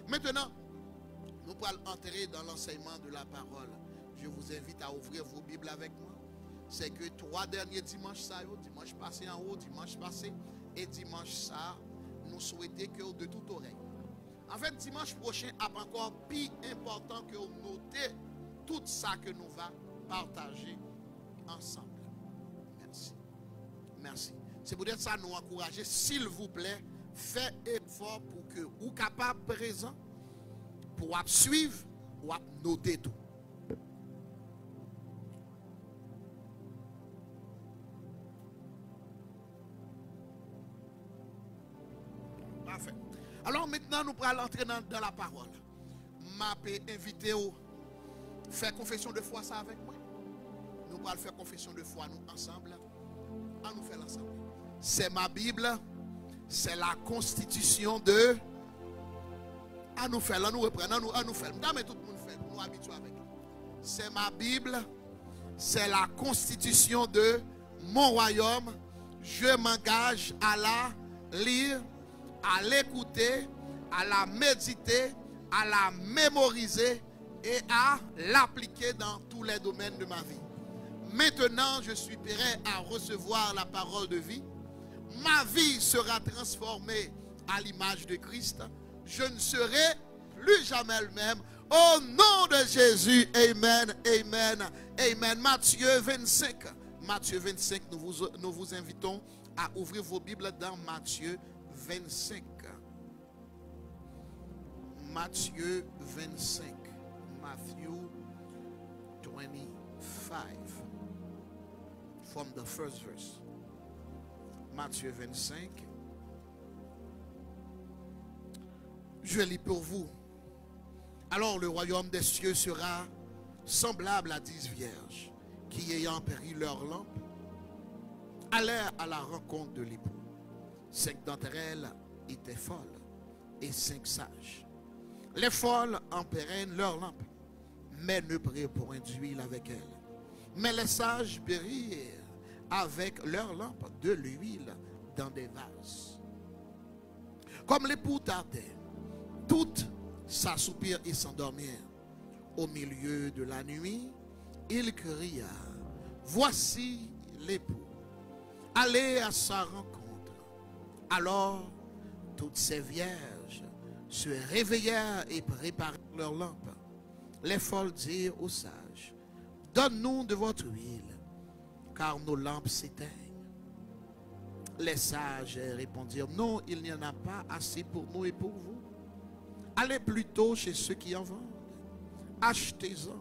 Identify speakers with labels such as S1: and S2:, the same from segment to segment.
S1: Maintenant, nous allons entrer dans l'enseignement de la parole. Je vous invite à ouvrir vos Bibles avec moi. C'est que 3 derniers dimanches, ça, dimanche passé en haut, dimanche passé et dimanche ça, nous souhaitons que de toute oreille. En fait, dimanche prochain, est encore plus important que vous notez tout ça que nous allons partager ensemble. Merci. Merci. C'est peut-être ça nous encourager. S'il vous plaît, faites effort pour que vous capable présent, pour suivre ou noter tout. Parfait. Alors maintenant, nous allons entrer dans la parole. Je vais inviter à faire confession de foi ça avec moi. Nous allons faire confession de foi nous ensemble. À nous faire ensemble. C'est ma Bible. C'est la constitution de. À nous faire. À nous reprendre. À nous faire. Mais tout le monde fait. Nous habituons avec. C'est ma Bible. C'est la constitution de mon royaume. Je m'engage à la lire, à l'écouter, à la méditer, à la mémoriser et à l'appliquer dans tous les domaines de ma vie. Maintenant, je suis prêt à recevoir la parole de vie. Ma vie sera transformée à l'image de Christ. Je ne serai plus jamais le même. Au nom de Jésus, amen, amen, amen. Matthieu 25. Matthieu 25, nous vous invitons à ouvrir vos Bibles dans Matthieu 25. Matthieu 25. Matthew 25. From the first verse. Matthieu 25. Je lis pour vous. Alors le royaume des cieux sera semblable à 10 vierges qui, ayant péri leur lampe, allèrent à la rencontre de l'époux. 5 d'entre elles étaient folles et 5 sages. Les folles empérèrent leur lampe, mais ne prirent point d'huile avec elles. Mais les sages périrent avec leur lampe de l'huile dans des vases. Comme l'époux tardait, toutes s'assoupirent et s'endormirent. Au milieu de la nuit, il cria: voici l'époux, allez à sa rencontre. Alors, toutes ces vierges se réveillèrent et préparèrent leurs lampes. Les folles dirent aux sages: donne-nous de votre huile, car nos lampes s'éteignent. Les sages répondirent: non, il n'y en a pas assez pour nous et pour vous. Allez plutôt chez ceux qui en vendent. Achetez-en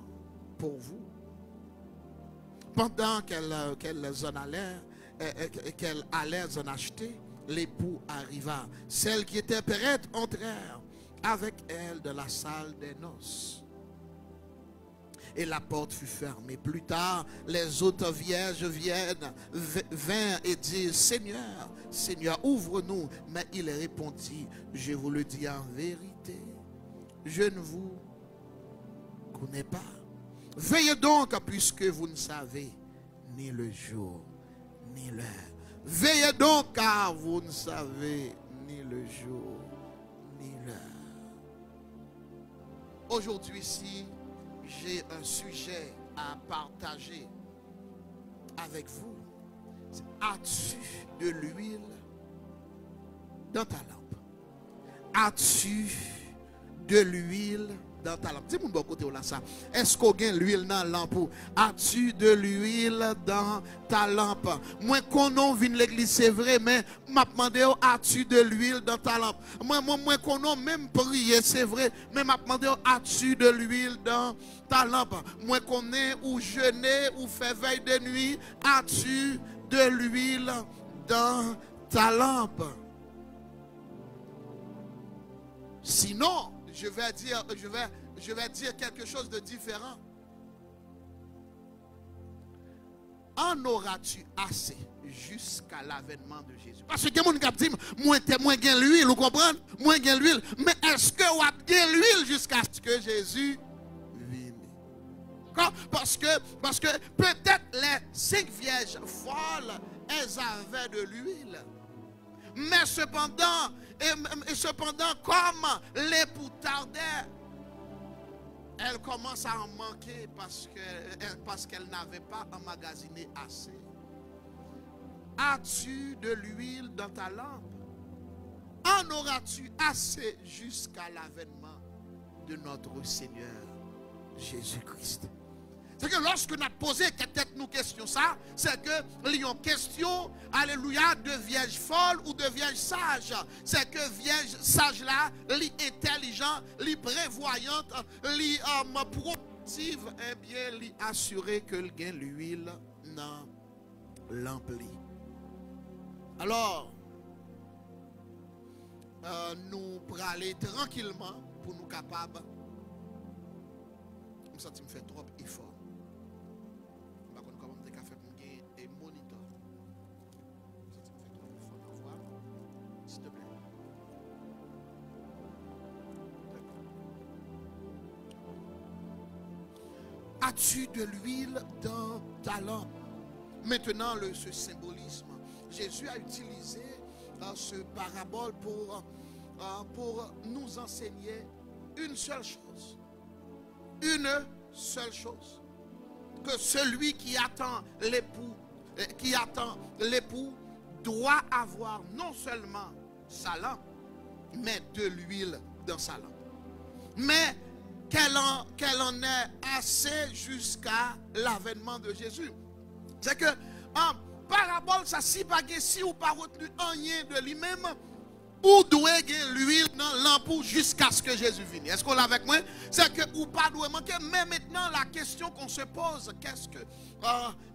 S1: pour vous. Pendant qu'elles allaient en acheter, l'époux arriva. Celles qui étaient prêtes entrèrent avec elle dans la salle des noces. Et la porte fut fermée. Plus tard, les autres vierges vinrent et dirent: Seigneur, Seigneur, ouvre-nous. Mais il répondit: je vous le dis en vérité, je ne vous connais pas. Veillez donc, puisque vous ne savez ni le jour ni l'heure. Veillez donc, car vous ne savez ni le jour ni l'heure. Aujourd'hui, si j'ai un sujet à partager avec vous, as-tu de l'huile dans ta lampe? As-tu de l'huile dans ta lampe? Dis-moi de côté là ça. Est-ce qu'on a l'huile dans la lampe? As-tu de l'huile dans ta lampe? Moi qu'on a vu l'église, c'est vrai, mais m'a demandé: as-tu de l'huile dans ta lampe? Moi qu'on a même prié, c'est vrai, mais m'a demandé: as-tu de l'huile dans ta lampe? Moi qu'on est ou jeûner ou fait veille de nuit, as-tu de l'huile dans ta lampe? Sinon, je vais dire quelque chose de différent. En auras-tu assez jusqu'à l'avènement de Jésus? Parce que quelqu'un qui dit: moi j'ai l'huile, vous comprenez? Moi j'ai l'huile. Mais est-ce que vous avez l'huile jusqu'à ce que Jésus vienne? Parce que peut-être les 5 vierges folles, elles avaient de l'huile. Mais cependant, Et cependant, comme l'époux tardait, elle commence à en manquer parce qu'elle n'avait pas emmagasiné assez. As-tu de l'huile dans ta lampe? En auras-tu assez jusqu'à l'avènement de notre Seigneur Jésus-Christ? C'est que lorsque nous avons posé peut-être nous question ça, c'est que il y a une question, alléluia, de vierge folle ou de vierge sage. C'est que vierge sage là, li intelligent, li prévoyante, li proactive, eh bien, li assuré que le gain l'huile dans l'ampli. Alors, nous pour aller tranquillement pour nous capables. Comme ça, tu me fais trop effort. S'il te plaît. As-tu de l'huile dans ta lampe? Maintenant, ce symbolisme. Jésus a utilisé ce parabole pour nous enseigner une seule chose. Une seule chose. Que celui qui attend l'époux doit avoir non seulement sa lampe, mais de l'huile dans sa lampe. Mais qu'elle en ait assez jusqu'à l'avènement de Jésus. C'est que en parabole, ça si pas si ou pas retenu rien de lui-même, ou doit l'huile dans l'ampoule jusqu'à ce que Jésus vienne. Est-ce qu'on l'a avec moi? C'est que ou pas doit manquer. Mais maintenant, la question qu'on se pose, qu'est-ce que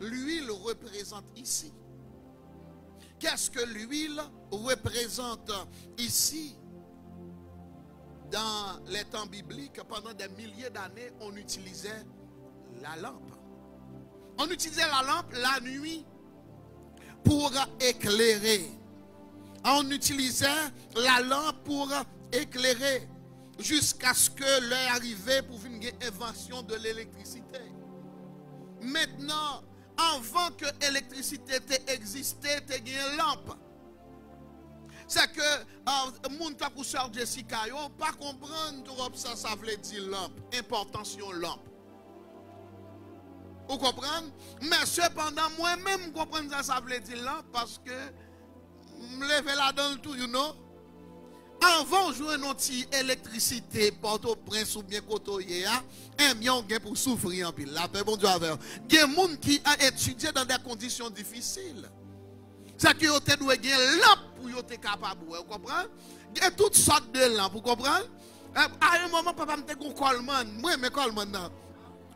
S1: l'huile représente ici? Qu'est-ce que l'huile représente ici? Dans les temps bibliques, pendant des milliers d'années, on utilisait la lampe. On utilisait la lampe la nuit pour éclairer. On utilisait la lampe pour éclairer jusqu'à ce que l'heure arrivait pour une invention de l'électricité. Maintenant, avant que l'électricité existait, il y a une lampe. C'est que moun ta pour sœur Jessica yo pas comprendre trop ça veut dire lampe, importance yon lampe. Vous comprenez? Mais cependant moi-même comprendre ça veut dire lampe parce que me lever là dans le tout, you know. Avant de jouer notre électricité, Port-au-Prince ou bien Kotoye, un bien pour souffrir en pile. La paix, bon Dieu, avec vous. Il y a des gens qui ont étudié dans des conditions difficiles. C'est que vous avez une lampe pour être capable. Vous comprenez? Il y a toutes sortes de lampes, vous comprenez? À un moment, papa me dit qu'on colman. Moi, je colman.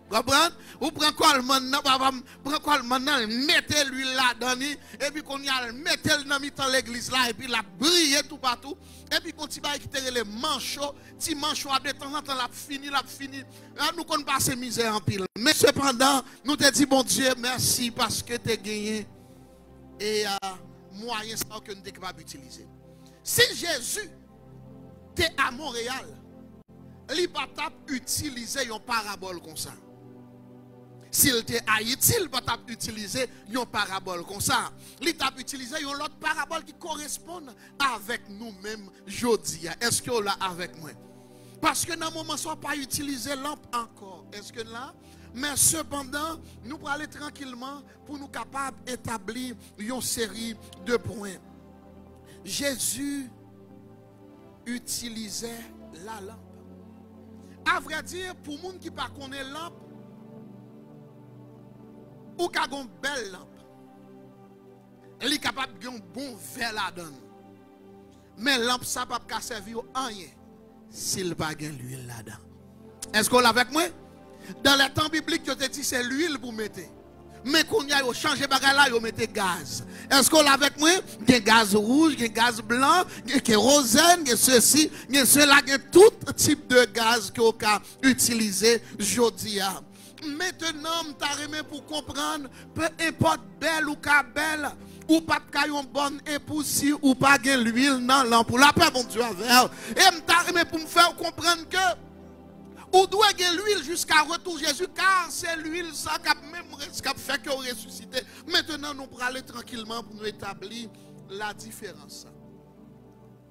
S1: Vous comprenez? Vous prenez colman, papa prend colman, mettez l'huile là-dedans, et puis qu'on y a mettez le dans l'église là, et puis la brille tout partout. Et puis quand il va quitter les manchots, petit manchot de temps en temps, la fini. Nous qu'on passe misère en pile. Mais cependant, nous te disons, bon Dieu, merci parce que tu as gagné. Et moyen ça que nous sommes capables d'utiliser. Si Jésus était à Montréal, il n'a pas utilisé une parabole comme ça. S'il était à Haïti, il n'a pas utilisé une parabole comme ça. Il a utilisé une autre parabole qui correspond avec nous-mêmes aujourd'hui. Est-ce que là avec moi? Parce que dans le moment, on n'a pas utilisé lampe encore. Est-ce que là? Mais cependant, nous allons aller tranquillement pour nous capables d'établir une série de points. Jésus utilisait la lampe. À vrai dire, pour les gens qui ne connaissent pas la lampe, ou qui a une belle lampe, il est capable de un bon verre là-dedans. Mais la lampe, ça ne peut pas servir à rien s'il n'a pas de l'huile là-dedans. Est-ce qu'on l'a avec moi? Dans les temps bibliques, je te dis c'est l'huile pour mettre. Mais quand il y a changé de bagage là, il mettez gaz. Est-ce qu'on l'a avec moi? Il y a gaz rouge, il y a gaz blanc, il y a kérosène, il y a ceci, il y a cela, il y a tout type de gaz qu'on a utilisé aujourd'hui. Maintenant, je t'ai pour comprendre, peu importe belle ou pas belle, ou pas de une bonne épouse, ou pas de l'huile dans l'ampoule. La paix, mon Dieu, avec. Et je t'ai pour me faire comprendre que ou doit gagner l'huile jusqu'à retour Jésus, car c'est l'huile ça qui a fait que ressuscité. Maintenant, nous pourrons aller tranquillement pour nous établir la différence.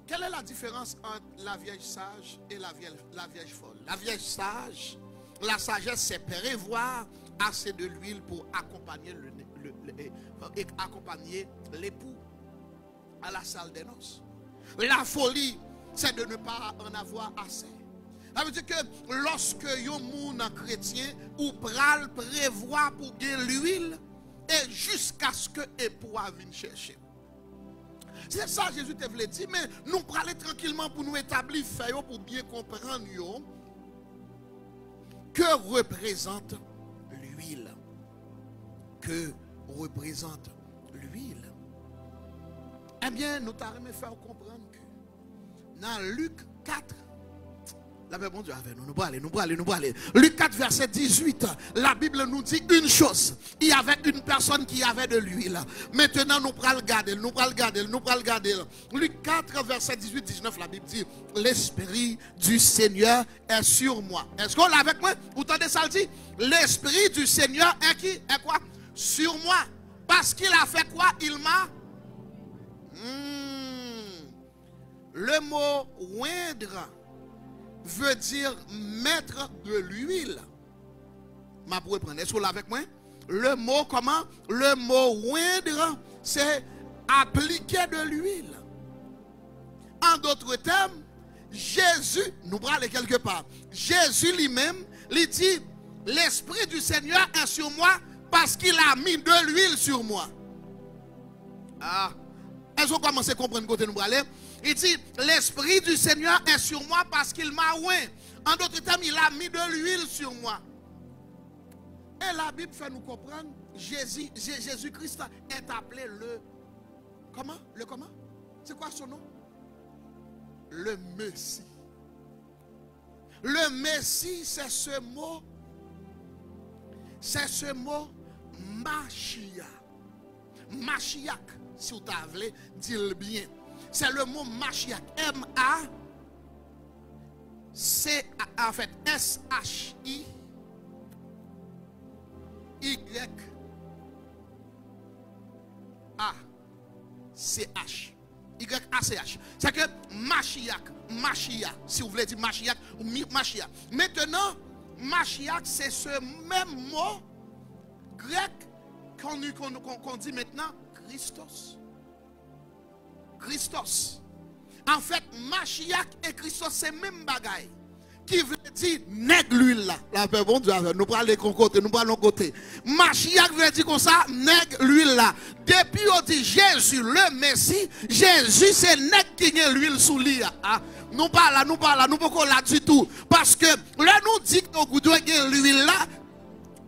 S1: Quelle est la différence entre la vierge sage et la vierge folle? La vierge sage, la sagesse, c'est prévoir assez de l'huile pour accompagner accompagner l'époux à la salle des noces. La folie, c'est de ne pas en avoir assez. Ça veut dire que lorsque un monde chrétien ou pral prévoit pour gagner l'huile et jusqu'à ce que l'époux vienne chercher. C'est ça Jésus te voulait dire, mais nous prenons tranquillement pour nous établir fait pour bien comprendre que représente l'huile. Que représente l'huile. Eh bien, nous t'avons fait comprendre que dans Luc 4, la paix bon Dieu avec nous, nous allons aller. Luc 4, verset 18, la Bible nous dit une chose. Il y avait une personne qui avait de l'huile. Maintenant, nous allons regarder, nous allons regarder. Luc 4, verset 18, 19, la Bible dit, l'Esprit du Seigneur est sur moi. Est-ce qu'on l'a avec moi? Vous entendez ça le dit? L'Esprit du Seigneur est qui? Est quoi? Sur moi. Parce qu'il a fait quoi? Il m'a... Le mot oindre veut dire mettre de l'huile. Ma pour prendre. Est-ce que vous l'avez avec moi? Le mot comment? Le mot oindre, c'est appliquer de l'huile. En d'autres termes, Jésus, nous parlons quelque part. Jésus lui-même, il dit, l'Esprit du Seigneur est sur moi parce qu'il a mis de l'huile sur moi. Ah, est-ce qu'on commence à comprendre côté nous aller? Il dit, l'Esprit du Seigneur est sur moi parce qu'il m'a oint. En d'autres termes, il a mis de l'huile sur moi. Et la Bible fait nous comprendre, Jésus-Christ est appelé le... Comment? Le comment? C'est quoi son nom? Le Messie. Le Messie, c'est ce mot. C'est ce mot Mashiach. Mashiach, si vous voulez dire bien. C'est le mot Mashiach. M-A-C, en fait, S-H-I-Y. A-C-H. Y-A-C-H. C'est que Mashiach, si vous voulez dire Mashiach ou Mashiach. Maintenant, Mashiach, c'est ce même mot grec qu'on dit maintenant Christos. Christos. En fait, Mashiach et Christos, c'est le même bagaille. Qui veut dire nègre l'huile là. La paix bon Dieu, nous parlons de côté, nous parlons de côté. Mashiach veut dire comme ça, nègre l'huile là. Depuis on dit Jésus, le Messie, Jésus c'est nègre qui a l'huile sous lui. Nous parlons là, nous pas là du tout. Parce que là nous dit que nous devons gagner l'huile là.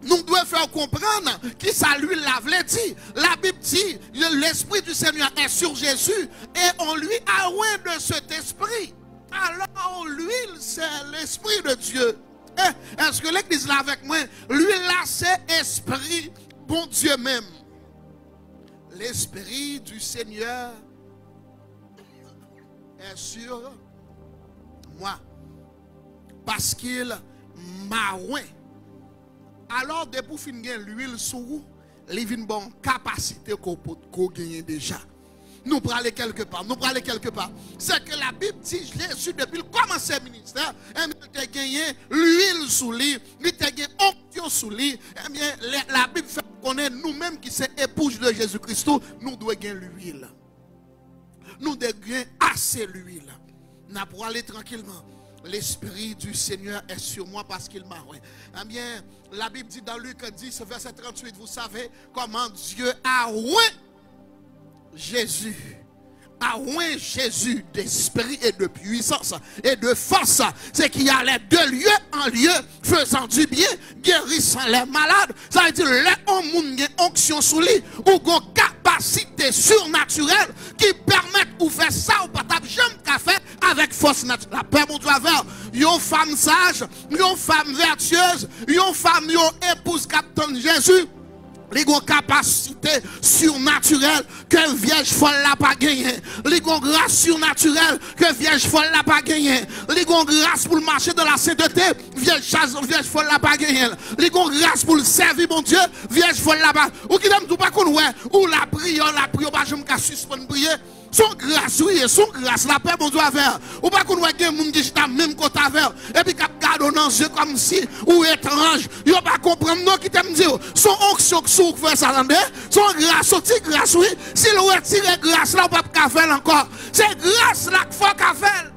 S1: Nous devons faire comprendre qui ça l'huile la veut dire. La Bible dit, l'Esprit du Seigneur est sur Jésus et on lui a oint de cet esprit. Alors l'huile c'est l'Esprit de Dieu. Est-ce que l'église là avec moi? L'huile là c'est Esprit, bon Dieu même. L'Esprit du Seigneur est sur moi. Parce qu'il m'a oint. Alors, dès pour finir l'huile sous vous, il y a une bonne capacité qu'on gagne déjà. Nous parlons quelque part, C'est que la Bible dit, Jésus, depuis le commencement du ministère, il a gagné l'huile sous lui, il a gagné onction sous lui. Eh bien, la Bible fait connaître nous-mêmes qui sommes épouses de Jésus-Christ, nous devons gagner l'huile. Nous devons gagner assez l'huile. Nous pour aller tranquillement. L'Esprit du Seigneur est sur moi parce qu'il m'a oint. Eh bien, la Bible dit dans Luc 10, verset 38, vous savez comment Dieu a oint Jésus. A oint Jésus d'esprit et de puissance et de force. C'est qu'il allait de lieu en lieu, faisant du bien, guérissant les malades. Ça veut dire, les hommes ont onction sous lui, ou une capacité surnaturelle qui permettent de faire ça ou pas jamais qu'à faire avec force naturelle. La paix, mon Dieu, avec une femme sage, une femme vertueuse, une femme, une épouse capitaine Jésus. Les ont capacité surnaturelle que vierge folle n'a pas gagné. Les ont grâce surnaturelle que vierge folle n'a pas gagné. Les ont grâce pour le marché de la sainteté, vierge folle n'a pas gagné. Les ont grâce pour le servir mon Dieu, vierge folle n'a pas. Ou qui n'aime tout pas qu'on ouais, ou la prière pas je me suspendre prier. Son grâce, oui, son grâce, la paix, bon Dieu, à faire. Ou pas qu'on voit des gens qui sont même côté à faire. Et puis, qui regardent dans les yeux comme si, ou étrange. Ils ne pas comprendre, non, qui t'aime dire. Son onction qui sont fait ça, son grâce, son petit grâce, oui. Si le retire grâce, là, on ne peut pas faire encore. C'est grâce là qu'il faut faire.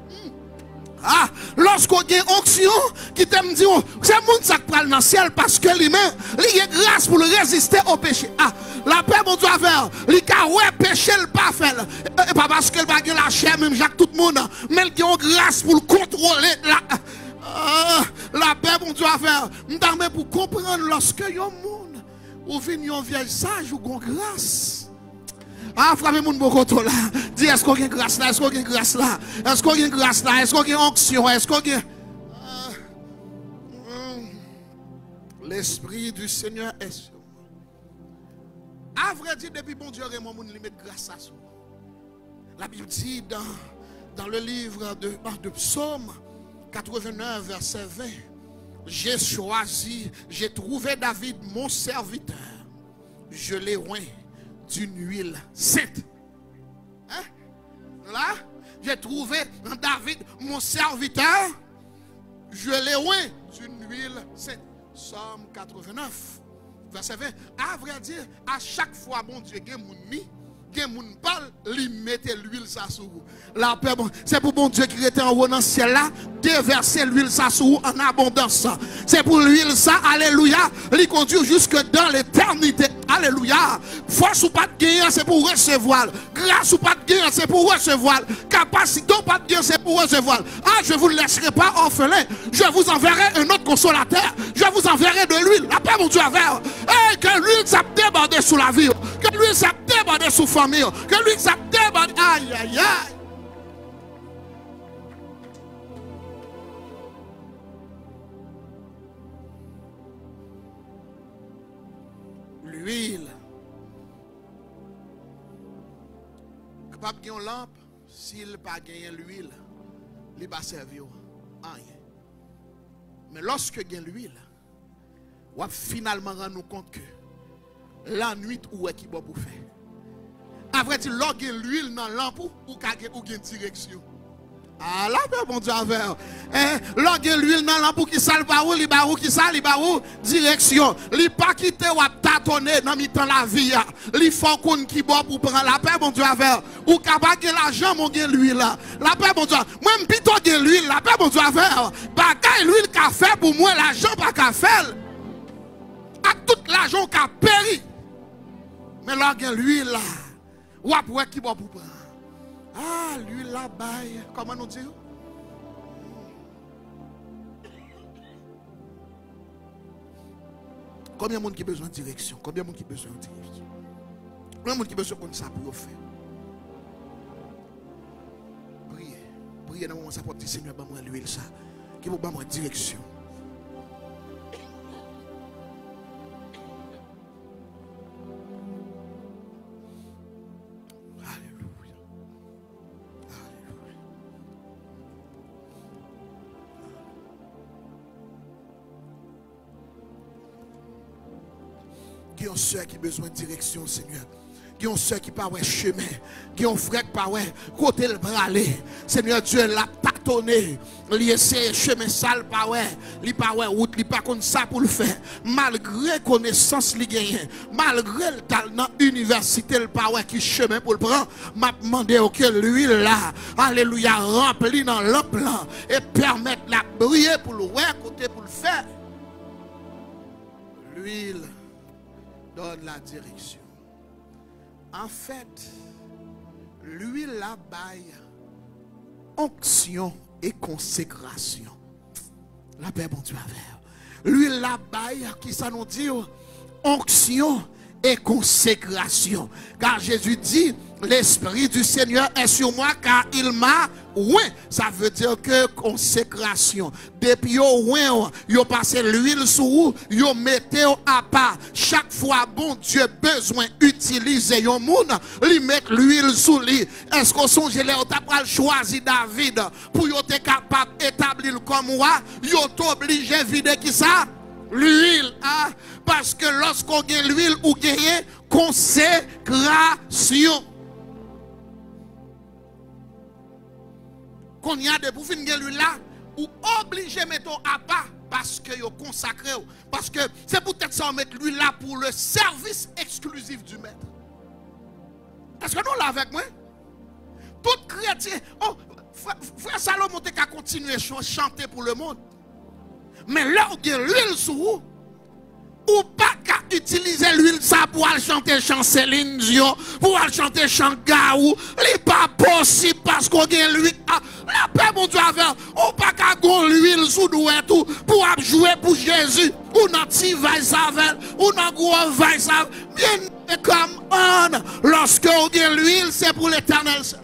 S1: Ah, lorsqu'on a une onction qui t'aime dire, c'est le monde qui parle dans le ciel parce que lui-même, il a grâce pour résister au péché. Ah, la paix, mon Dieu, à faire. Il a ouais, péché, il pas fait. Et pas parce qu'il va la chair, même Jacques, tout le monde, mais il a grâce pour contrôler la paix, mon Dieu, à faire. Mais pour comprendre, lorsque il y a un monde, ou vient un vieil sage, ou une grâce. Ah, frappez mon beaucoup là. Dis, est-ce qu'on a une grâce là? Est-ce qu'on a une grâce là? Est-ce qu'on a une grâce là? Est-ce qu'on a une onction? Est-ce qu'on a... L'Esprit du Seigneur est sur moi. À vrai dire, depuis bon Dieu, mon monde lui met grâce à soi. La Bible dit dans le livre de Psaume 89, verset 20, j'ai choisi, j'ai trouvé David, mon serviteur. Je l'ai oint d'une huile sainte. Hein? Là, j'ai trouvé dans David, mon serviteur, je l'ai oint d'une huile sainte. Psaume 89, verset 20. À vrai dire, à chaque fois, bon Dieu, il y a mon mis, il y a mon parle, il mettait l'huile ça sur vous. La paix, c'est pour bon Dieu qui était en haut dans le ciel là, déverser l'huile ça sur vous en abondance. C'est pour l'huile ça, alléluia, il conduit jusque dans l'éternité. Alléluia. Force ou pas de gagner, c'est pour recevoir. Grâce ou pas de gagner, c'est pour recevoir. Capacité ou pas de gagner, c'est pour recevoir. Ah, je ne vous laisserai pas orphelin. Je vous enverrai un autre consolateur. Je vous enverrai de l'huile. La paix, mon Dieu, avec. Et que l'huile ça déborde sous la vie. Que l'huile ça déborde sous la famille. Que l'huile ça déborde. Aïe, aïe, aïe. L'huile. Pas de une lampe, s'il n'a pas gagné l'huile, il ne va pas servir à rien. Mais lorsque il y a l'huile, on va finalement rendre compte que la nuit, où est-ce qu'il va pour faire? Après, tu logues l'huile dans la lampe ou une direction. Ah là, mon Dieu, avec. Logue l'huile dans la lampe qui sale par où, qui sale par où, direction. Il pas quitter ou tâtonner dans mi-temps la vie. Il faut qu'on qui boit pour prendre la paix, mon Dieu, avec. Ou capable l'argent, mon Dieu, l'huile là. La paix, mon Dieu. Moi, je plutôt de l'huile, la paix, mon Dieu, avec. Bagaille l'huile qu'a fait pour moi, l'argent pas qu'a fait. À tout l'argent qu'a péri. Mais logue l'huile là. Ou après qui boit pour prendre. Ah, lui là-bas, comment nous dire? Combien de monde qui a besoin de direction? Combien de monde qui a besoin de direction? Combien de monde qui a besoin de ça pour faire? Priez. Priez dans le moment où ça porte le Seigneur, bah moi l'huile ça. Qui vous bat moi direction. Qui ont soeur qui a besoin de direction, Seigneur. Qui ont soeur qui pas ouais chemin. Qui ont frère qui pas ouais côté le bras aller. Seigneur Dieu l'a tâtonné. Il essaie chemin sale pas ouais. Il pas ouais route, il pas comme ça pour le faire. Malgré connaissance li gagne, malgré le talent université le pas ouais qui chemin pour le prendre, m'a demandé que l'huile là, alléluia, rempli dans lampe là et permettre la briller pour le ouais côté pour le faire. L'huile donne la direction. En fait, l'huile la baille onction et consécration. La paix, bon Dieu, avec. L'huile la baille qui ça nous dit onction et consécration. Car Jésus dit, l'Esprit du Seigneur est sur moi car il m'a oint. Ça veut dire que consécration. Depuis yo passé l'huile sur vous, yo mettez à part. Chaque fois, bon Dieu, besoin d'utiliser yon moun, li met l'huile sous lui. Est-ce qu'on songe là, on t'a choisi David pour yo te capable d'établir comme moi, yo t'oblige vider qui ça? L'huile, hein? Parce que lorsqu'on gagne l'huile, ou gagne consécration. Qu'on y a de pour finir l'huile là, ou obligé mettre à part parce que vous consacré. Parce que c'est peut-être ça, on met l'huile là pour le service exclusif du maître. Est-ce que nous là avec moi? Tout chrétien, oh, frère Salomon a continué à chanter pour le monde. Mais là où il y a l'huile sur vous, ou pas qu'à utiliser l'huile ça pour aller chanter chant Céline Dion, pour aller chanter chant Gaou, n'est pas possible parce qu'on a l'huile. La paix, mon Dieu, ou pas qu'à l'huile sous tout pour jouer pour Jésus, ou dans petit vaille ou dans gros vaille bien comme on, lorsque on a l'huile, c'est pour l'éternel seul.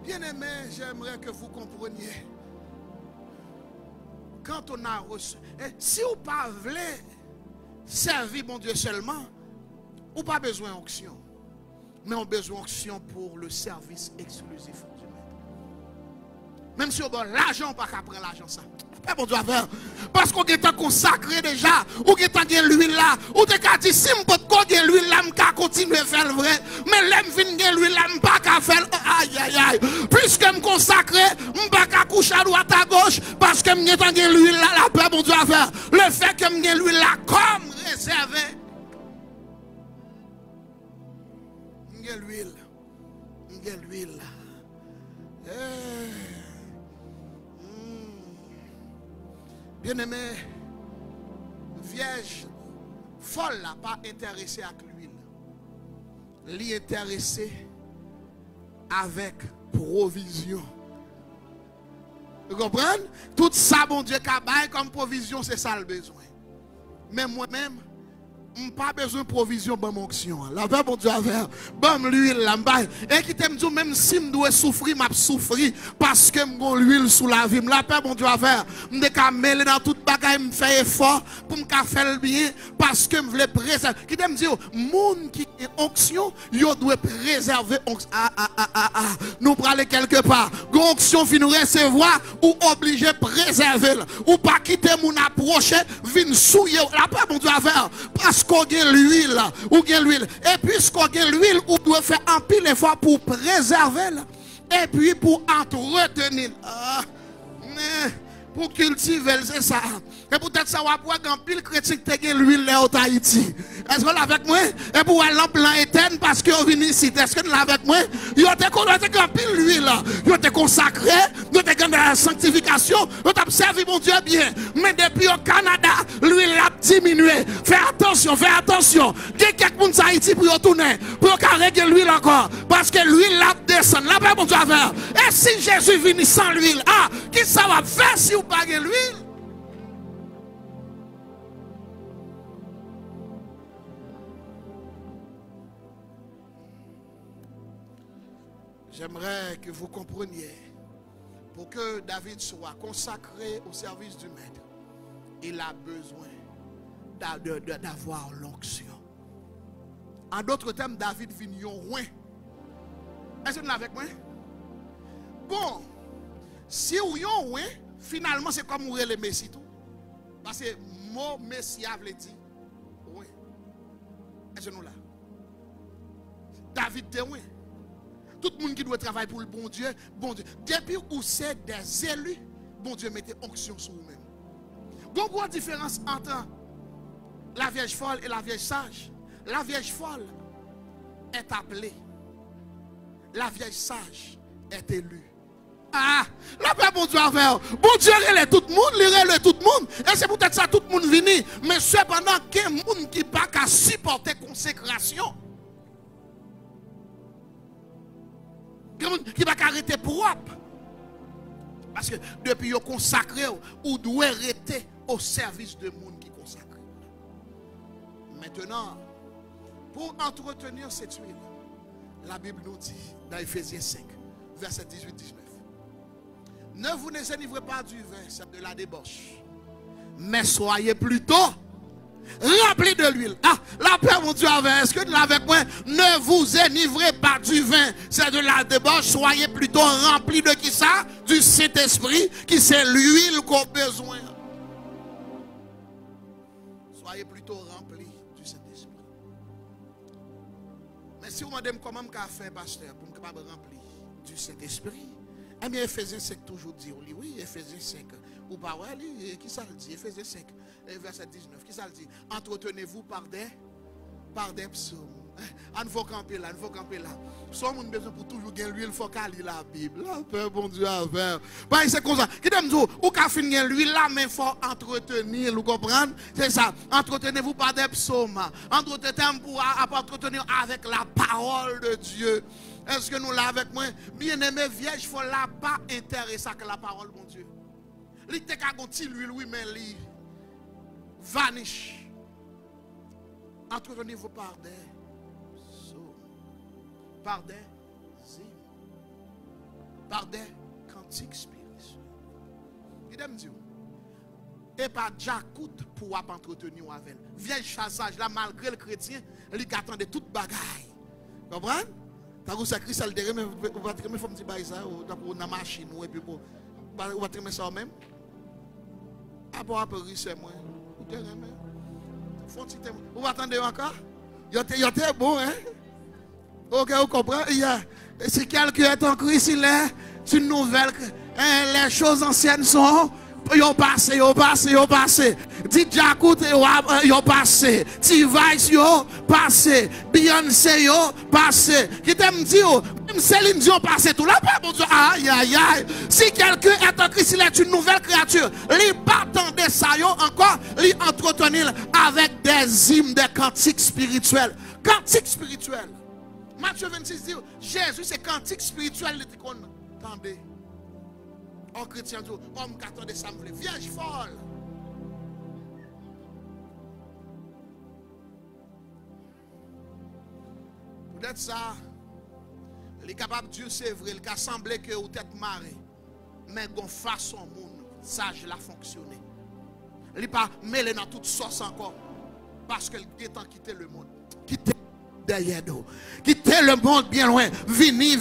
S1: Bien-aimé, j'aimerais que vous compreniez. Quand on a reçu, si vous ne voulez pas servir mon Dieu seulement, vous n'avez pas besoin d'onction. Mais on a besoin d'onction pour le service exclusif du maître. Même si on a l'argent, on ne peut pas prendre l'argent ça. Pas bon Dieu faire. Parce qu'on est consacré déjà, ou qu'on est l'huile là, ou te ka dit si on peut l'huile là, on continuer à faire le vrai. Mais l'aime fin l'huile là, on pas qu'à faire aïe aïe aïe. Puisque je consacré, on pas qu'à coucher à droite à gauche parce que je suis l'huile là, la paix bon Dieu faire. Le fait que je suis l'huile là comme réservé. Je suis l'huile. Je suis l'huile. Bien-aimé, vierge folle n'a pas intéressé avec l'huile. L'y intéressé avec provision. Vous comprenez? Tout ça, bon Dieu, comme provision, c'est ça le besoin. Mais moi-même, je n'ai pas besoin de provision pour mon onction. La paix, bon Dieu, avec l'huile là. Et qui t'aime dire, même si je dois souffrir, je souffrir parce que je l'huile sous la vie. La paix, bon Dieu, avec je dois mêler dans toute bagaille, je fais effort pour me faire le bien parce que je veux préserver. Qui t'aime dire, monde qui est onction, il doit préserver onction. Nous parler quelque part. Onction finit recevoir ou obligé de préserver. Ou pas quitter mon approche, venir souiller. La paix, bon Dieu, avec parce qu'on a l'huile, ou l'huile. Et puisqu'on a l'huile, on doit faire un pile effort pour préserver, et puis pour entretenir. Pour cultiver, c'est ça. Et peut-être ça va pouvoir un pile chrétien qui a l'huile là au Tahiti. Est-ce que vous l'avez avec moi? Et pour aller en plan éternel parce que vous venez ici. Est-ce que vous l'avez avec moi? Vous avez un pile l'huile. Vous avez consacré. Vous avez dans la sanctification. Vous avez servi mon Dieu bien. Mais depuis au Canada, l'huile a diminué. Fais attention, fais attention. Il y a quelques personnes Haïti pour retourner. Pour régler l'huile encore. Parce que l'huile là descend. La paix, mon Dieu, faire. Et si Jésus vient sans l'huile, qui ça va faire si vous n'avez pas l'huile? J'aimerais que vous compreniez, pour que David soit consacré au service du maître, il a besoin d'avoir l'onction. En d'autres termes, David vient loin. Est-ce que vous êtes avec moi? Bon, si vous êtes loin, finalement c'est comme vous le Messie tout. Parce que le mot Messie a dit, oui. Est-ce que nous là? David était loin. Tout le monde qui doit travailler pour le bon Dieu. Depuis où c'est des élus, bon Dieu mettez onction sur vous-même. Il y a une grande différence entre la Vierge folle et la Vierge sage. La Vierge folle est appelée. La Vierge sage est élue. La paix, bon Dieu, bon Dieu, relève tout le monde, il relève tout le monde. Et c'est peut-être ça, tout le monde vient. Mais cependant, il y a des gens qui ne peuvent pas supporter la consécration. Qui va arrêter propre. Parce que depuis qu'ils consacré, ou doit arrêter au service de monde qui consacre. Maintenant, pour entretenir cette huile, la Bible nous dit dans Ephésiens 5, verset 18-19. Ne vous dénivrez pas du vin, c'est de la débauche. Mais soyez plutôt rempli de l'huile. La paix, mon Dieu, est-ce que tu l'as avec moi? Ne vous enivrez pas du vin, c'est de la débauche. Soyez plutôt rempli de qui ça? Du Saint-Esprit, qui c'est l'huile qu'on a besoin. Soyez plutôt rempli si vous me demandez comment je fais, pasteur, pour me remplir du Saint-Esprit, eh bien, Ephésiens 5 toujours dit, oui, Ephésiens 5. Ou pas, ouais, qui ça le dit? Ephésiens 5, verset 19, qui ça le dit? Entretenez-vous par des psaumes. On faut camper là, on faut camper là. Soit on a besoin pour toujours gagner l'huile, il faut qu'à lire la Bible. La paix, bon Dieu, à faire. Bah, c'est comme ça. Qui t'aime dire, ou qu'à finir l'huile là, mais il faut entretenir, vous comprenez? C'est ça. Entretenez-vous par des psaumes. Entretenez-vous pour entretenir avec la parole de Dieu. Est-ce que nous là avec moi? Bien-aimé vierge, il faut là pas intéresser à la parole, mon Dieu. Li te ka gonti l'huile, oui, mais li vanish. Entretenez-vous par des par des hymnes, par des cantiques spirituels. Il me dit, et pas Jacout pour entretenir avec. Vieille chassage là, malgré le chrétien, il attendait toute bagaille. Vous comprenez? T'as vu ça, Christ, elle dirait, mais vous va trimer, faut me dire ça, ou dans la machine, ou et puis pour. Vous va trimer ça même. Après, c'est moi. Vous te remet. Vous attendez encore? Il était bon, hein? Ok, vous comprenez? Si quelqu'un est en Christ, il est une nouvelle. Les choses anciennes sont. Yo passé. Dit Jacout, yo passé. T-Vice, yo passé. Beyoncé, yo passé. Qui t'aime dire, même Céline Dion passé tout. Là, bon Dieu, aïe, aïe, aïe. Si quelqu'un est en Christ, il est une nouvelle créature. Il pas attendre ça, yo encore. Il entretenir avec des hymnes, des cantiques spirituels. Cantiques spirituels. Matthieu 26 dit, Jésus, c'est cantique spirituel qu'on entendait. En chrétien, homme qui attendait ça, vierge folle. Peut-être ça, il est capable de Dieu, c'est vrai, il a semblé que vous êtes marré. Mais de façon, monde, sage la fonctionner. Il n'est pas mêlé dans toute sauce encore. Parce qu'il est en quitter le monde. Quitter derrière nous. Quitter le monde bien loin. Venir,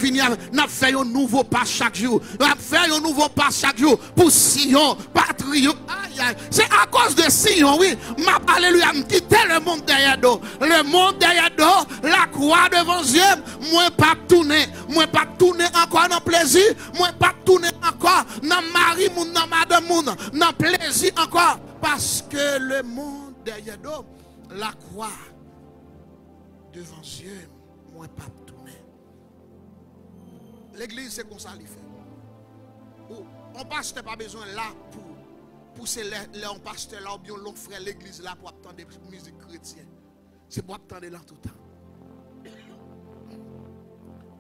S1: n'a fait un nouveau pas chaque jour. N'a fait un nouveau pas chaque jour. Pour Sion, patrie. Aïe, aïe. C'est à cause de Sion, oui. Alléluia. Quitter le monde derrière nous. Le monde derrière nous. La croix devant Dieu. Moi, pas tourner. Moi, pas tourner encore dans plaisir. Moi, pas tourner encore dans mari, dans madame, dans plaisir encore. Parce que le monde derrière nous. La croix devant Dieu, moi pas tourner. L'église c'est comme ça il fait. On pasteur pas besoin là pour c'est on pasteur là ou bien l'on frère l'église là pour attendre des musique chrétienne. C'est pour attendre là tout le temps.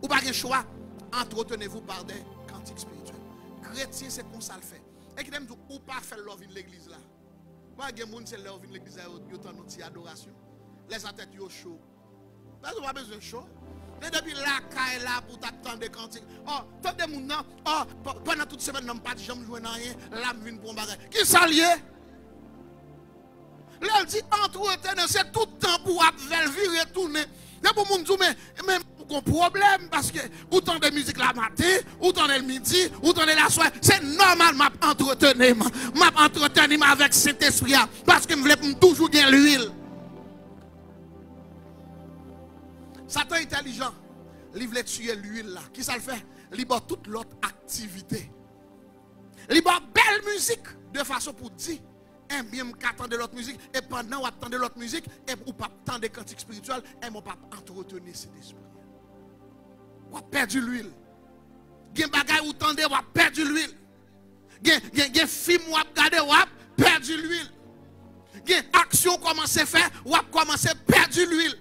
S1: Ou pas de choix, entretenez-vous par des cantiques spirituels. Chrétien c'est comme ça le fait. Et qui aime dire ou pas faire love in l'église là. Pas de monde c'est love in l'église là, yo tant outil adoration. Les tête yo chaud. Parce qu'on a besoin de chaud. Mais depuis la caille là pour t'attendre des cantiques. Oh, tant de monde non. Oh, pendant toute semaine, non pas de jamais jouer rien. Là, me vient pour m'arrêter. Qui s'allie? Là, il dit entretenir, c'est tout le temps pour virer, tourner. C'est pour mon dire, mais un problème parce que autant de musique la matin, autant de midi, autant de la soirée, c'est normal m'a entretenir avec cet esprit parce que je voulais toujours gagner l'huile. Satan est intelligent. Il veut tuer l'huile là. Qui ça le fait? Il bat toute l'autre activité. Il bat belle musique de façon pour dire un bien qu'attendre l'autre musique et pendant qu'on attend l'autre musique et ou pas attendre des cantiques spirituels et mon pas entretenir cet esprit. On a perdu l'huile. Gen bagay ou tande ou a perdu l'huile. Gen film ou a regardé ou a perdu l'huile. Gen action commence à faire ou a commencé à perdre l'huile.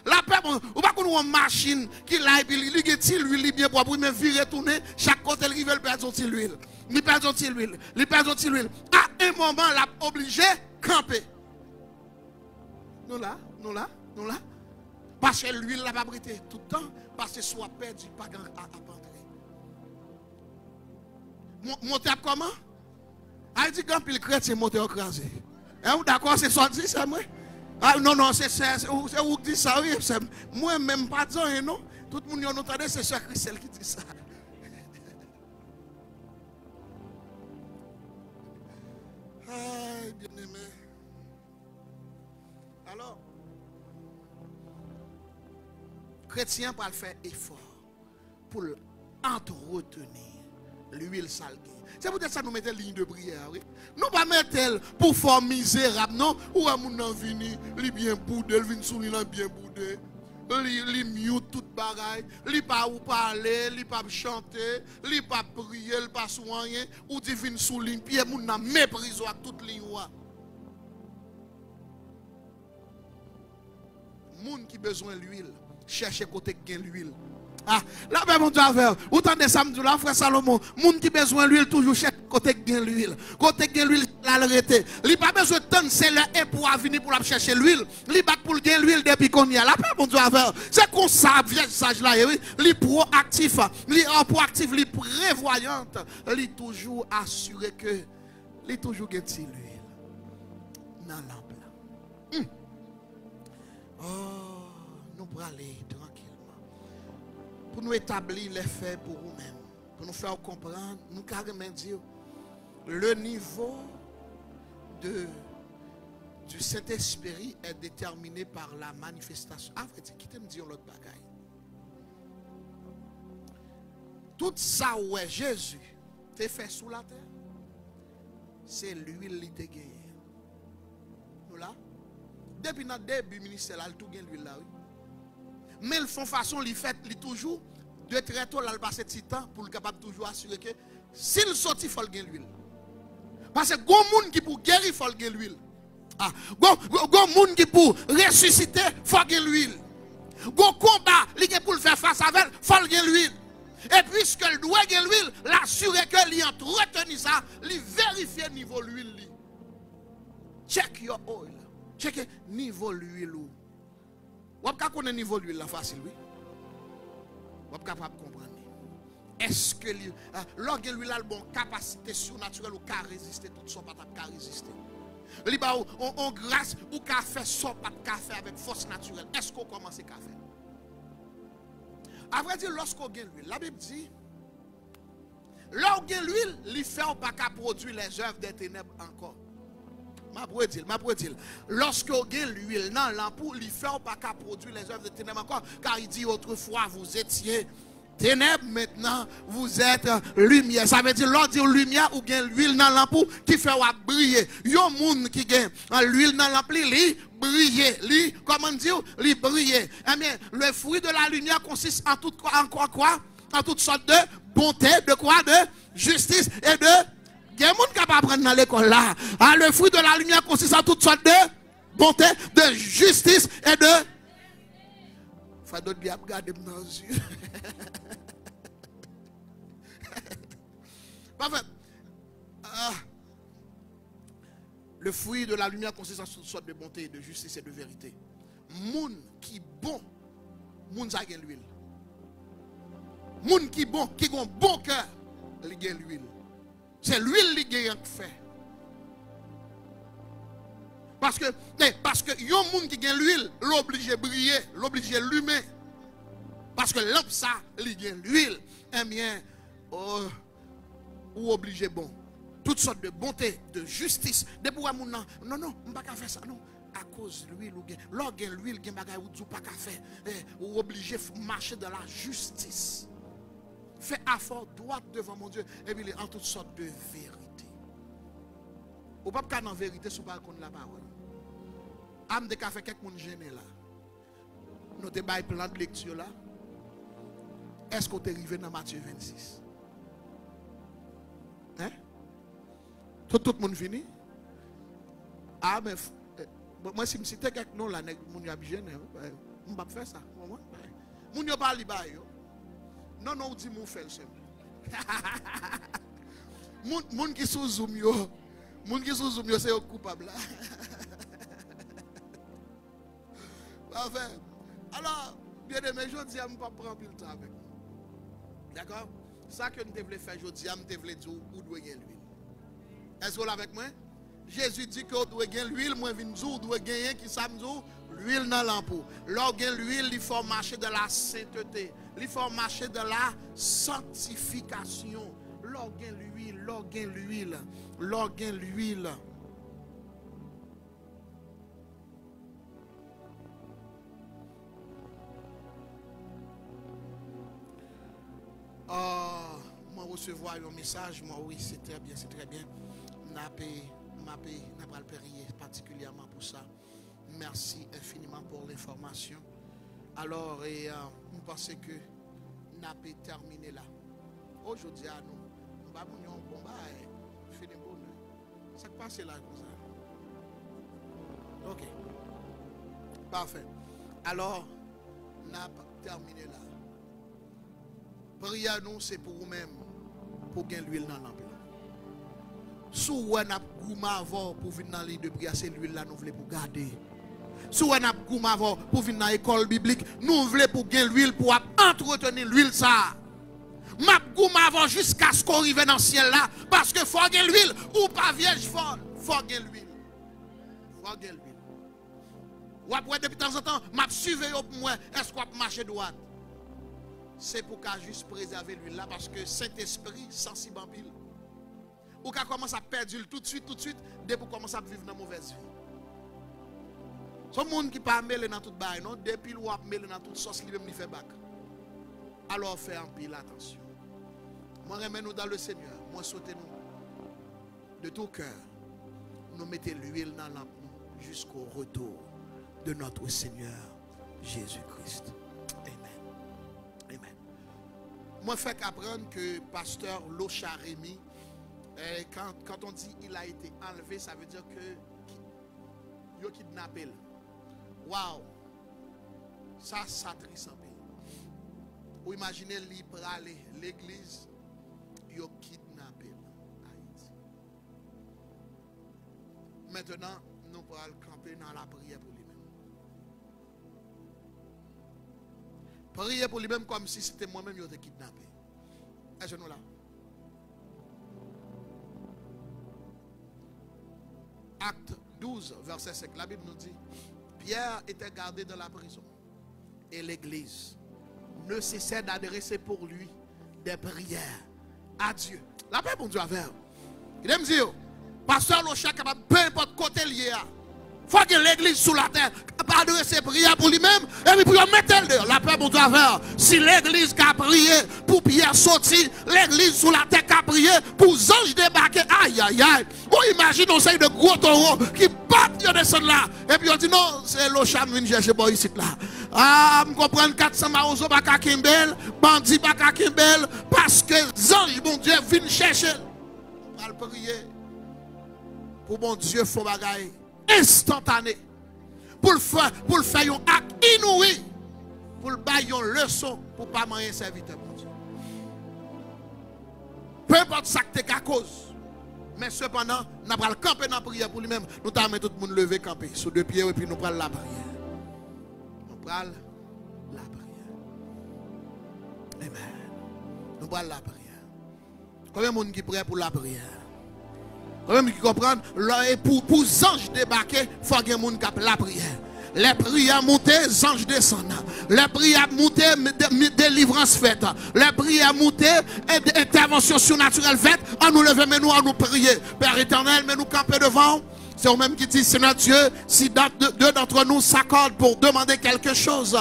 S1: La paix, ou pas qu'on a une machine qui l'a et puis il y a l'huile bien pour me virer tourner chaque côté il veut perdre son l'huile. Il perd son l'huile, il perd son l'huile. À un moment l'a obligé camper. Nous là. Parce que l'huile l'a pas prêté tout le temps parce que soit perdu pas grand à rentrer. Monter comment? A dit quand pile chrétien monter écrasé. Hein d'accord c'est ça dit ça moi? Ah, non, c'est vous qui dites ça, oui. Moi, même pas dire, non. Tout le monde entend, c'est Sœur Christelle qui dit ça. Aïe, bien aimé. Alors, chrétien pour faire effort pour entretenir l'huile salée. C'est peut-être ça nous mettons ligne de prière. Oui? Nous pas mettre pour faire misérable, non? Ou à mon vini, li bien boudé, li vin sou li bien boudé. Li mute tout bagaille, li pas ou parler, li pas chanter, li pas prier, li pas soigner, ou di vin sou li pied moun nan méprise ak toute ligne wa. Moun qui besoin l'huile, cherchez côté gen l'huile. Ah, là ben mon Dieu faire. Ou tendez samedi là frère Salomon, moun qui besoin l'huile toujours cherche côté gen l'huile. Côté gen l'huile la l'arrêter. Li pas besoin de temps c'est le et pour venir pour la chercher l'huile. Li bat pour gen l'huile depuis qu'on y a. Là ben mon Dieu faire. C'est comme ça vieux sage là oui, li proactif, li proactif, li prévoyante, li toujours assurer que li toujours gen ti l'huile dans lampe là. Oh, nous pour aller pour nous établir les faits pour nous-mêmes, pour nous faire comprendre, nous carrément dire le niveau du Saint-Esprit est déterminé par la manifestation. En fait, qui te me dit l'autre bagaille? Tout ça où est Jésus te fait sous la terre, c'est l'huile qui te gagne. Nous là, depuis notre début ministère, il tout gagne l'huile là, oui. Mais ils font façon, ils fait toujours de très tôt, là, il passe petit temps pour le capable toujours assurer que s'il sortit, il faut gagner l'huile. Parce que il y a des gens qui pour guérir, il faut gagner l'huile. Ah, il y a des gens qui pour ressusciter, il faut gagner l'huile. Il y a des combat, il pour le faire face à elle, il faut gagner l'huile. Et puisqu'il doit gagner l'huile, l'assurer que lui entretenu ça, lui vérifier le niveau de l'huile. Check your oil. Check le niveau de l'huile. Vous pouvez connaître le niveau de l'huile facile, oui. Vous pouvez comprendre. Est-ce que l'huile a une bonne capacité surnaturelle ou qu'à résister tout ça, pas qu'à résister. On grâce ou qu'à faire ça, pas qu'à faire avec force naturelle. Est-ce qu'on commence à faire? À vrai dire, lorsqu'on gagne l'huile, la Bible dit, lorsqu'on gagne l'huile, il ne fait pas qu'à produire les œuvres des ténèbres encore. Ma dire, lorsque vous avez l'huile dans l'ampoule, il ne fait pas qu'à produire les œuvres de ténèbres encore, car il dit autrefois vous étiez ténèbres, maintenant vous êtes lumière. Ça veut dire, lorsque vous avez lumière, ou avez l'huile dans l'ampoule qui fait briller. Il y a des gens qui ont l'huile dans l'ampoule, il brille. Comment dire, il brille. Eh bien, le fruit de la lumière consiste en quoi? En toutes sortes de bonté, de quoi? De justice et de. Il y a des gens qui ne peuvent pas apprendre dans l'école là. Ah, le fruit de la lumière consiste en toutes sortes de bonté, de justice et de. Il faut d'autres bien regarder dans les yeux. Parfait. Le fruit de la lumière consiste en toutes sortes de bonté, de justice et de vérité. Moun qui bon, moun ça gagne l'huile. Moun qui bon, qui a un bon cœur, il gagne l'huile. C'est l'huile qui gagne fait. Parce que y a un monde qui gagne l'huile, l'oblige à briller, l'oblige à allumer. Parce que l'homme ça, il gagne l'huile. Eh bien, ou obligé bon. Toutes sortes de bonté, de justice. De pour non, on ne peut pas faire ça, non. À cause de l'huile, l'orgue l'huile, il n'y a pas qu'à faire. Ou obligé de marcher dans la justice. Fais effort droit devant mon Dieu. Et puis, en toutes sortes de vérité. Ou pas qu'à en vérité, si vous ne connaissez pas la parole. Âme de café, quelqu'un gêné là. Nous te bail plan de lecture là. Est-ce qu'on est arrivé dans Matthieu 26? Hein? Tout le monde fini? Ah, mais moi, si je cite quelqu'un non là, mon y a bien, je ne vais pas faire ça. Mon y a pas libaye. Non, non, on dit mon fait le seul. Moun qui sous zoom yo. Moun qui sous zoom yo, c'est coupable. Parfait. Alors, bien aimé, je dis, je ne vais pas prendre le temps avec vous. D'accord? Ça que nous devons faire, je dis, je devons dire où doit gagner l'huile. Est-ce que vous avec moi? Jésus dit que vous doit gagner l'huile, moi je dis, vous doit gagner qui ça me dit? L'huile dans l'ampoule. Lorsqu'il l'huile, il faut marcher dans la sainteté. Il faut marcher dans la sanctification. Lorsqu'il l'huile, lorsqu'il l'huile, lorsqu'il l'huile. Moi recevoir un message, moi oui, c'est très bien, c'est très bien. N'a pas le prier particulièrement pour ça. Merci infiniment pour l'information. Alors, nous pensons que n'a pas terminé là. Aujourd'hui, nous va nous un combat et finir bon. Ça passe là comme ça. Ok. Parfait. Alors, n'a pas terminé là. Prière nous, c'est pour vous-même, pour gagner l'huile dans l'ample. Si vous avez un pour venir dans l'île de prière, c'est l'huile là nous voulons pour garder. Si vous avez un pour venir dans l'école biblique, nous voulons pour gagner l'huile pour entretenir l'huile ça. M'a avant jusqu'à ce qu'on arrive dans le ciel là, parce que faut gagner l'huile ou pas vierge folle, faut gagner l'huile. Faut gagner l'huile. Ou après depuis temps en temps, m'a suivi pour moi, est-ce qu'on va marcher droit? C'est pour qu'à juste préserver l'huile là, parce que Saint-Esprit sensible en pile. Ou qu'à commence à perdre tout de suite, dès pour commencer à vivre dans la mauvaise vie. Ce monde qui pas mêlé dans tout bail, non, depuis le wap mêlé dans toute sauce, lui même fait bac. Alors fais en pile attention. Moi remets-nous dans le Seigneur, moi sautez-nous de tout cœur. Nous mettez l'huile dans la lampe jusqu'au retour de notre Seigneur Jésus-Christ. Amen. Amen. Moi, je fais qu'apprendre que pasteur Locha Rémy, quand on dit il a été enlevé, ça veut dire que il a kidnappé. Waouh! Ça triste un peu. Vous imaginez lui pour aller l'église, il a kidnappé Haïti. Maintenant, nous pourrons camper dans la prière pour lui-même. Prier pour lui-même comme si c'était moi-même qui était kidnappé. Est-ce que nous là? Acte 12, verset 5. La Bible nous dit, Pierre était gardé dans la prison. Et l'église ne cessait d'adresser pour lui des prières à Dieu. La paix pour Dieu avec vous. Il aime dire, pasteur Locha capable, peu importe côté lié. Il faut que l'église sous la terre adresser prière pour lui-même et puis pour mettre le dehors. La paix pour Dieu avec. Si l'église qui a prié pour Pierre sortir, l'église sous la terre qui a prié pour anges débarquer. Aïe aïe aïe. On imagine on sait de gros taureaux qui battent de descendre là. Et puis on dit non, c'est Locha qui vient chercher boy ici là. Ah, je comprends 400 marozo pas ka kimbel, bandit pas ka kimbel parce que anges bon Dieu viennent chercher. On va prier pour bon Dieu faut bagaille instantané. Pour le faire un acte inouï. Pour le bailler une leçon pour ne pas manger un serviteur pour Dieu. Peu importe ça que tu as cause. Mais cependant, nous allons camper dans la prière pour lui-même. Nous allons tout le monde lever camper sur deux pieds et puis nous allons la prière. Nous allons la prière. Amen. Nous allons la prière. Combien de monde qui prêt pour la prière? Même qui comprennent, pour les anges débarquer, il faut qu'il y ait des gens qui ont la prière. Les prières montées, les anges descendent. Les prières montées, délivrance faite. Les prières montées, intervention surnaturelle faite. On nous lève, mais nous, on nous prier. Père éternel, mais nous camper devant. C'est eux-mêmes qui disent, Seigneur Dieu, si deux d'entre nous s'accordent pour demander quelque chose.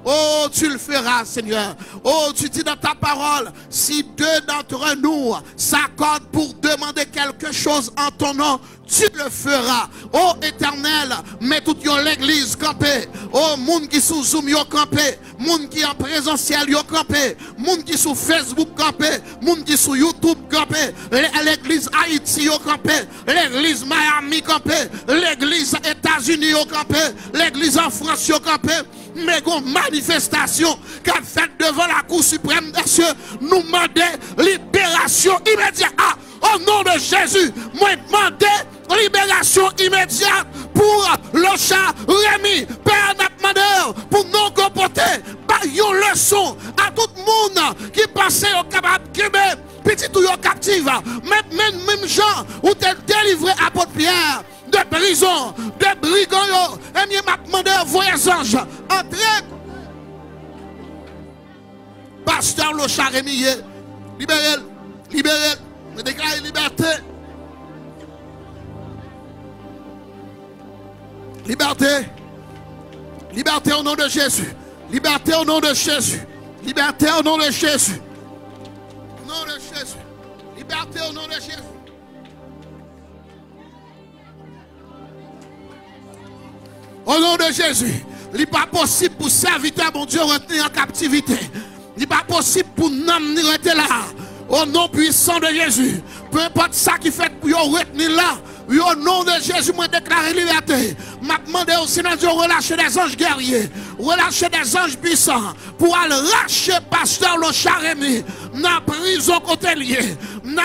S1: Oh, tu le feras, Seigneur. Oh, tu dis dans ta parole, si deux d'entre nous s'accordent pour demander quelque chose en ton nom, tu le feras. Oh, Éternel, mets toute l'église campée. Oh, monde qui sous Zoom yo campé, monde qui en présentiel yo campé, monde qui sous Facebook campé, monde qui sous YouTube campé, l'église Haïti yo campé, l'église Miami campé, l'église États-Unis yo campé, l'église en France yo campé. Mais une manifestation qu'a fait devant la Cour suprême des cieux, nous demandons libération immédiate. Ah, au nom de Jésus, moi demandez libération immédiate pour Locha Rémy, Père Napmander, pour nous comporter, une leçon à tout le monde qui passait au capable Québec, petit ou captive, même gens où tu es délivré à Porte-Pierre. De prison, de brigands, et bien m'a demandé voyez anges, entrez. Pasteur Locha Rémy, libérez, me déclare liberté. Liberté, liberté au nom de Jésus, liberté au nom de Jésus, liberté au nom de Jésus. Au nom de Jésus. Liberté au nom de Jésus. Au nom de Jésus. Il n'est pas possible pour serviteur, mon Dieu, retenir en captivité. Il n'est pas possible pour nous rester là. Au nom puissant de Jésus. Peu importe ça qui fait pour nous retenir là. Au nom de Jésus, moi déclare liberté. M'a demandé au Seigneur de relâcher des anges guerriers, relâcher des anges puissants pour aller lâcher pasteur le Charemi dans la prison côté lié, dans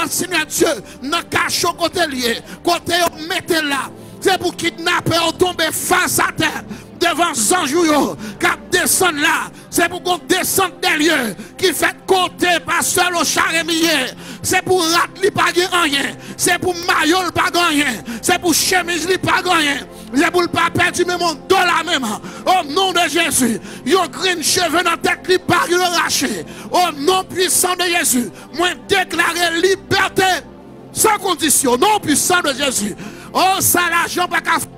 S1: le Seigneur Dieu, dans le cachot côté lié, côté mettez là. C'est pour kidnapper ou tomber face à terre devant Zanjouyo qui descend là. C'est pour qu'on descende des lieux qui fait côté pasteur le Charemier. C'est pour Ratli pas rien. C'est pour Mayol pas rien. C'est pour chemise li pas rien. C'est pour le pas perdu même mon dollar même. Au nom de Jésus. Yon green cheveux dans la tête li pas lâché. Au nom puissant de Jésus. Moi déclarer liberté sans condition. Au nom puissant de Jésus. Oh, ça l'argent pas qu'à faire.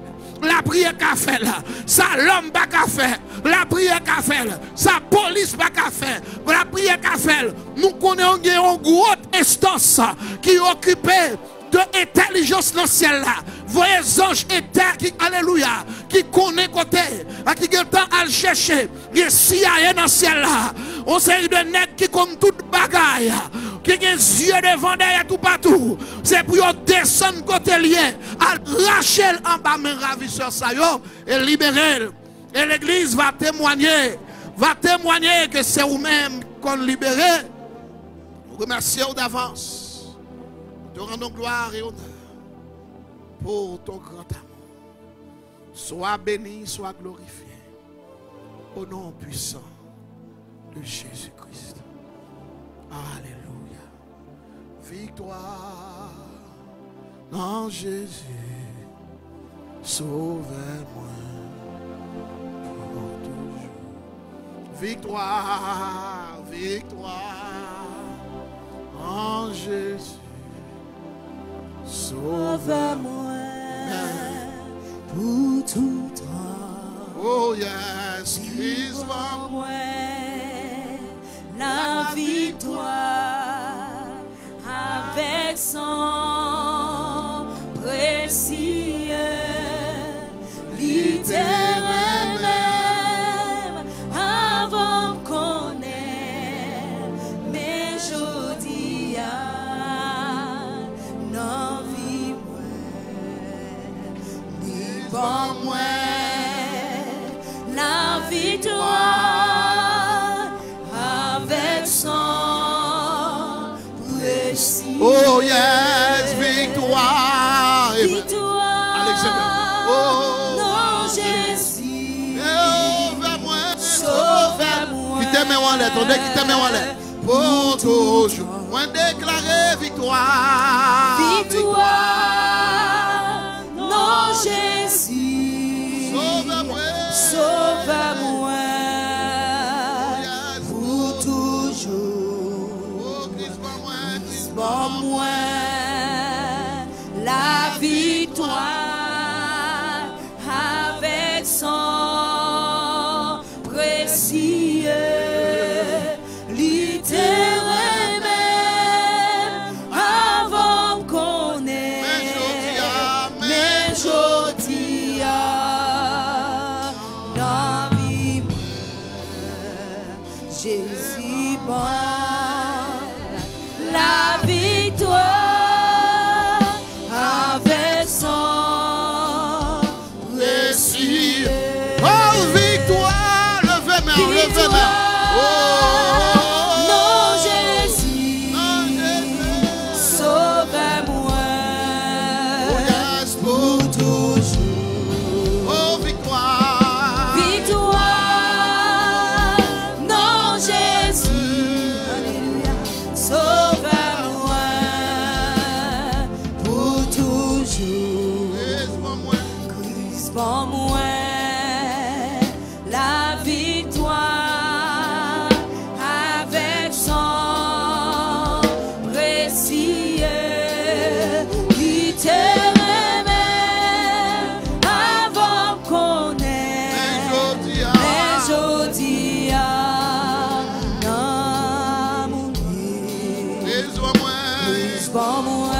S1: La prière qu'a fait là. Ça l'homme pas qu'à faire. La prière qu'a fait là. Ça police pas qu'à faire. La prière qu'a fait. Nous connaissons une grosse instance qui est occupée de l'intelligence dans le ciel là. Voyez les anges éternels qui, alléluia, qui connaissent côté, qui ont le temps à le chercher. Il y a CIA dans le ciel là. On série de nègres qui connaissent toute bagaille. Qui ont des yeux devant derrière tout partout. C'est pour descendre côté lié, à lâcher en bas, mais ravisseur ça et libérer. Et l'église va témoigner que c'est vous-même qu'on libère. Nous remercions d'avance. Nous te rendons gloire et honneur pour ton grand amour. Sois béni, sois glorifié. Au nom puissant de Jésus-Christ. Alléluia. Victoire en Jésus, sauvez-moi pour toujours. Victoire, victoire en Jésus, sauvez-moi
S2: pour tout temps.
S1: Oh yes, Christ,
S2: la victoire. Avec son précieux, littéralement, avant qu'on ait, mais je dis non vie ni bon moi, la victoire avec son.
S1: Oh yes, victoire.
S2: Victoire.
S1: Alexandre. Oh,
S2: non, Jésus.
S1: Sauve-moi. Qui t'aime en l'air, ton qui t'aime en l'air. Pour toujours. Moi déclarer victoire.
S2: Victoire. Non, Jésus.
S1: Sauve-moi.
S2: Sauve-moi. Pour toujours.
S1: Oh, Christ,
S2: pour moi, la victoire avec son précieux, littéralement, avant qu'on ait, mais je dis dans vie, Jésus bon. La victoire avec son
S1: précieux. Oh, victoire, levez-moi. Oh,
S2: non, Jésus, sauve-moi.
S1: Oh, yes, pour toujours. Oh, victoire.
S2: Victoire, non, Jésus, alléluia, sauve-moi. Pour moi, la victoire plus bon moi.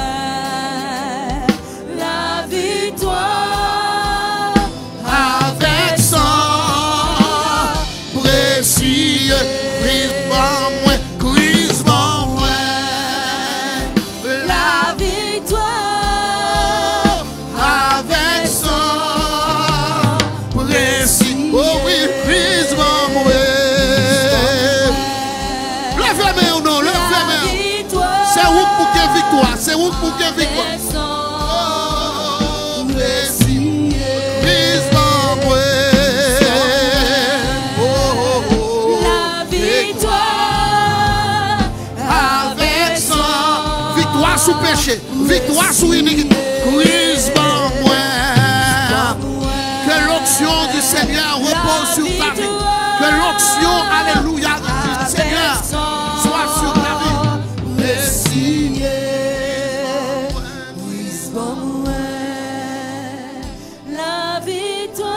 S2: La victoire
S1: avec sang précieux, brisement moi, brisement moi.
S2: la victoire
S1: Avec sang précieux, oh oui, brisement moi. Lève la main ou non, lève la main. C'est où pour quelle victoire? C'est où pour quelle victoire? Sous péché, victoire sous iniquité, brisement moi. Que l'onction du Seigneur repose sur ta vie. Que l'onction, alléluia, du Seigneur soit sur ta vie.
S2: La victoire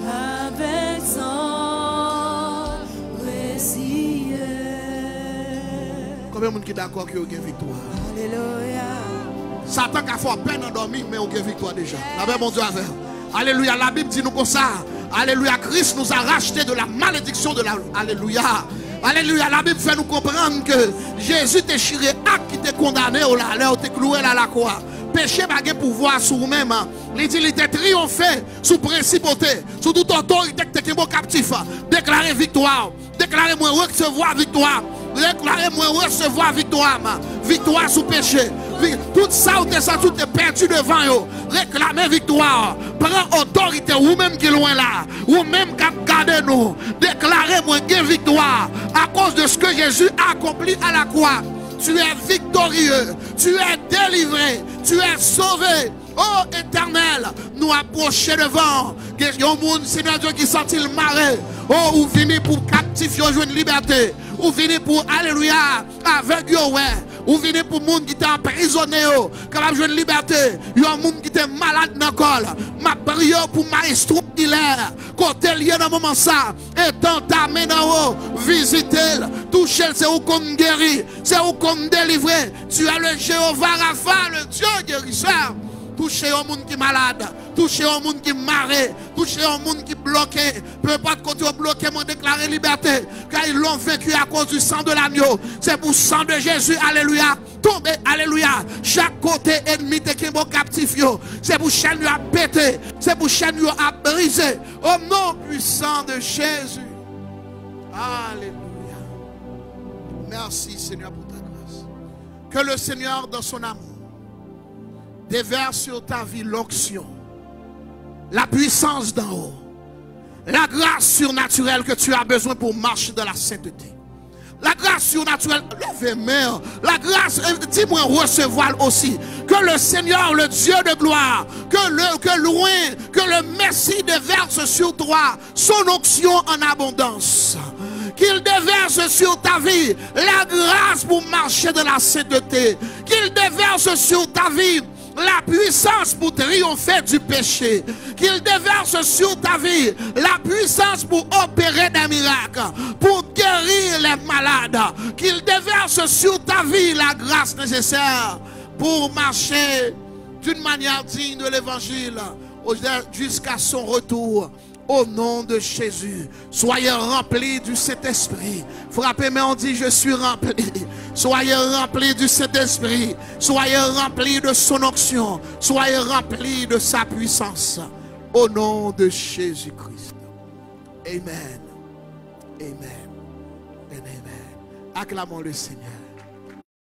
S2: avec sang précieux.
S1: Combien de monde qui est d'accord qu'il y a une victoire?
S2: Alléluia.
S1: Satan a fait peine à dormir, mais il y a une victoire déjà. La paix, mon Dieu, avec. Alléluia. La Bible dit nous comme ça. Alléluia. Christ nous a racheté de la malédiction de la. Alléluia. Alléluia. La Bible fait nous comprendre que Jésus t'a chiré acte qui t'a condamné au là, t'es cloué là à la croix. Péché n'a pas pouvoir sur vous-même. Il dit, il était triomphé sous principauté, sous toute autorité que tu es captif. Déclarez victoire. Déclarez-moi recevoir victoire. Déclarez-moi recevoir victoire. Victoire sous péché. Tout ça, tout est perdu devant eux. Réclamez victoire. Prends autorité, ou même qui est loin là. Ou même qui gardez nous. Déclarez-moi gain victoire. À cause de ce que Jésus a accompli à la croix. Tu es victorieux. Tu es délivré. Tu es sauvé. Oh éternel, nous approcher devant. Il y a un monde, Seigneur Dieu, qui sentit le marais. Oh, ou venez pour captifier, jouer une liberté. Ou venez pour, alléluia, avec eux, ouais. Ou venez pour monde qui t'a emprisonné, capable de jouer une liberté. Il y a un monde qui était malade dans le col. Ma prière pour maestro Hilaire. Côté lié dans le moment ça. Et tant ta main dans haut, visitez-le. Touchez-le, c'est où qu'on guérit. C'est où qu'on délivre. Tu as le Jéhovah Rapha, le Dieu guérisseur. Touchez au monde qui est malade, touchez au monde qui est marré, touchez au monde qui est bloqué. Peu importe quand tu es bloqué, moi déclarer liberté. Car ils l'ont vaincu à cause du sang de l'agneau. C'est pour le sang de Jésus, alléluia. Tombez, alléluia. Chaque côté ennemi qui est captif. C'est pour chaîne à péter. C'est pour chaîne à briser. Au nom puissant de Jésus. Alléluia. Merci Seigneur pour ta grâce. Que le Seigneur dans son amour déverse sur ta vie l'onction, la puissance d'en haut, la grâce surnaturelle que tu as besoin pour marcher dans la sainteté. La grâce surnaturelle, lève-moi, la grâce, dis-moi recevoir aussi. Que le Seigneur, le Dieu de gloire, que le Messie déverse sur toi son onction en abondance. Qu'il déverse sur ta vie la grâce pour marcher dans la sainteté. Qu'il déverse sur ta vie la puissance pour triompher du péché. Qu'il déverse sur ta vie la puissance pour opérer des miracles, pour guérir les malades. Qu'il déverse sur ta vie la grâce nécessaire pour marcher d'une manière digne de l'évangile jusqu'à son retour. Au nom de Jésus, soyez remplis du Saint-Esprit. Frappez, mais on dit, je suis rempli. Soyez remplis du Saint-Esprit. Soyez remplis de son onction. Soyez remplis de sa puissance. Au nom de Jésus-Christ. Amen. Amen. Et amen. Acclamons le Seigneur.